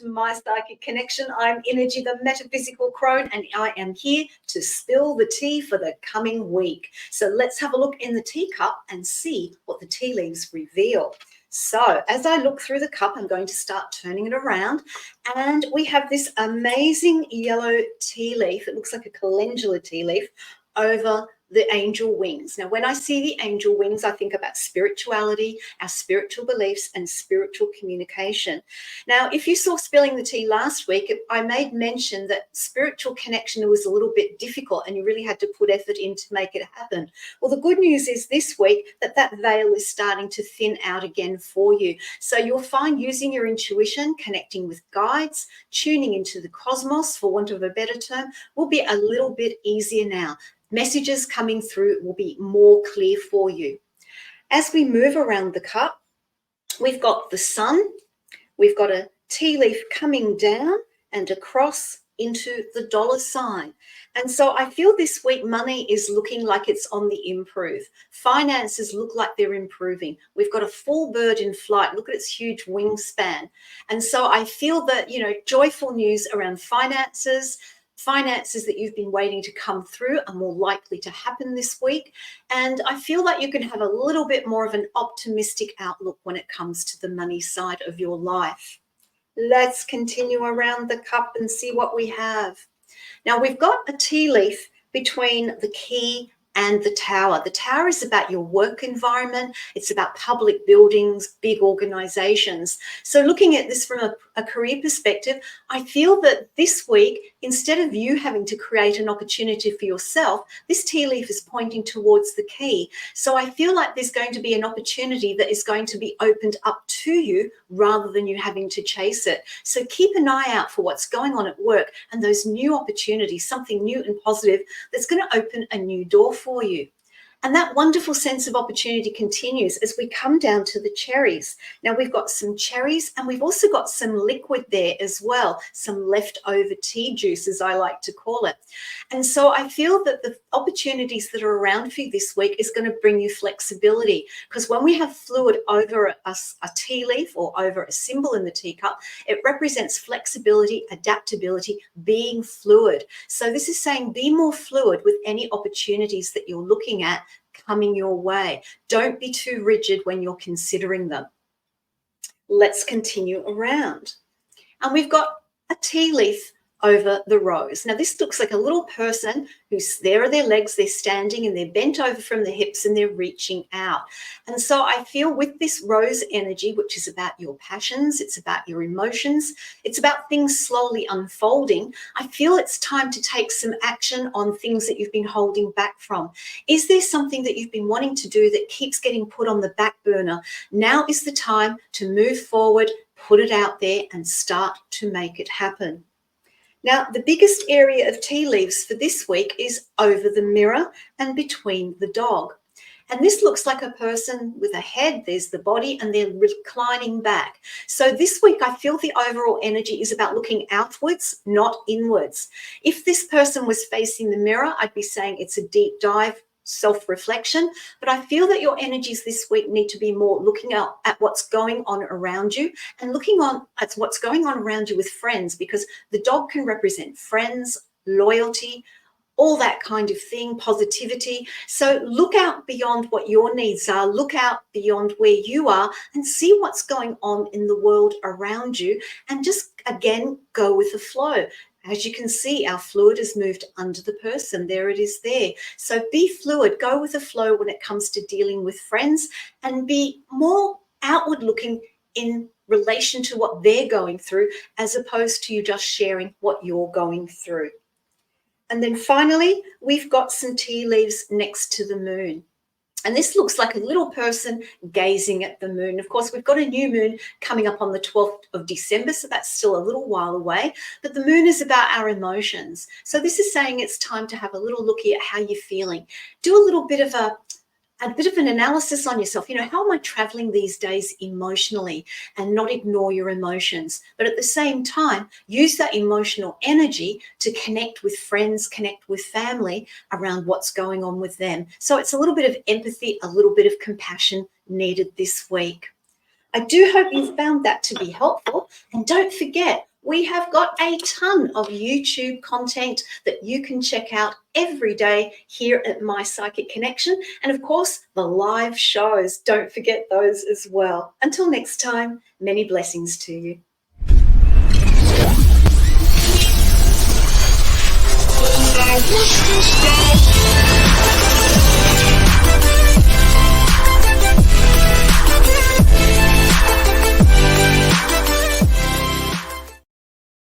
to My Psychic Connection. I'm Energy, the metaphysical crone, and I am here to spill the tea for the coming week. So let's have a look in the teacup and see what the tea leaves reveal. So as I look through the cup, I'm going to start turning it around, and we have this amazing yellow tea leaf. It looks like a calendula tea leaf over the angel wings. Now, when I see the angel wings, I think about spirituality, our spiritual beliefs, and spiritual communication. Now, if you saw Spilling the Tea last week, I made mention that spiritual connection was a little bit difficult and you really had to put effort in to make it happen. Well, the good news is this week that veil is starting to thin out again for you. So you'll find using your intuition, connecting with guides, tuning into the cosmos, for want of a better term, will be a little bit easier now. Messages coming through will be more clear for you. As we move around the cup, we've got the sun, we've got a tea leaf coming down and across into the dollar sign. And so I feel this week money is looking like it's on the improve. Finances look like they're improving. We've got a full bird in flight. Look at its huge wingspan. And so I feel that, joyful news around finances that you've been waiting to come through are more likely to happen this week. And I feel like you can have a little bit more of an optimistic outlook when it comes to the money side of your life. Let's continue around the cup and see what we have. Now, we've got a tea leaf between the key and the tower. The tower is about your work environment. It's about public buildings, big organizations. So looking at this from a career perspective, I feel that this week, instead of you having to create an opportunity for yourself, this tea leaf is pointing towards the key. So I feel like there's going to be an opportunity that is going to be opened up to you rather than you having to chase it. So keep an eye out for what's going on at work and those new opportunities, something new and positive that's going to open a new door for you. And that wonderful sense of opportunity continues as we come down to the cherries. Now, we've got some cherries and we've also got some liquid there as well, some leftover tea juice, as I like to call it. And so I feel that the opportunities that are around for you this week is going to bring you flexibility, because when we have fluid over a tea leaf or over a symbol in the teacup, it represents flexibility, adaptability, being fluid. So this is saying be more fluid with any opportunities that you're looking at coming your way. Don't be too rigid when you're considering them. Let's continue around. And we've got a tea leaf over the rose. Now, this looks like a little person who's, there are their legs, they're standing and they're bent over from the hips and they're reaching out. And so I feel with this rose energy, which is about your passions, it's about your emotions, it's about things slowly unfolding, I feel it's time to take some action on things that you've been holding back from. Is there something that you've been wanting to do that keeps getting put on the back burner? Now is the time to move forward, put it out there and start to make it happen. Now, the biggest area of tea leaves for this week is over the mirror and between the dog. And this looks like a person with a head, there's the body, and they're reclining back. So this week, I feel the overall energy is about looking outwards, not inwards. If this person was facing the mirror, I'd be saying it's a deep dive, self-reflection, but I feel that your energies this week need to be more looking out at what's going on around you and looking on at what's going on around you with friends, because the dog can represent friends, loyalty, all that kind of thing, positivity. So look out beyond what your needs are, look out beyond where you are and see what's going on in the world around you and just, again, go with the flow. As you can see, our fluid has moved under the person. There it is there. So be fluid, go with the flow when it comes to dealing with friends and be more outward looking in relation to what they're going through as opposed to you just sharing what you're going through. And then finally, we've got some tea leaves next to the moon. And this looks like a little person gazing at the moon. Of course, we've got a new moon coming up on the 12th of December, so that's still a little while away. But the moon is about our emotions. So this is saying it's time to have a little looky at how you're feeling. Do a little bit of an analysis on yourself. How am I traveling these days emotionally, and not ignore your emotions. But at the same time, use that emotional energy to connect with friends, connect with family around what's going on with them. So it's a little bit of empathy, a little bit of compassion needed this week. I do hope you found that to be helpful. And don't forget, We have got a ton of YouTube content that you can check out every day here at My Psychic Connection. And of course, the live shows. Don't forget those as well. Until next time, many blessings to you.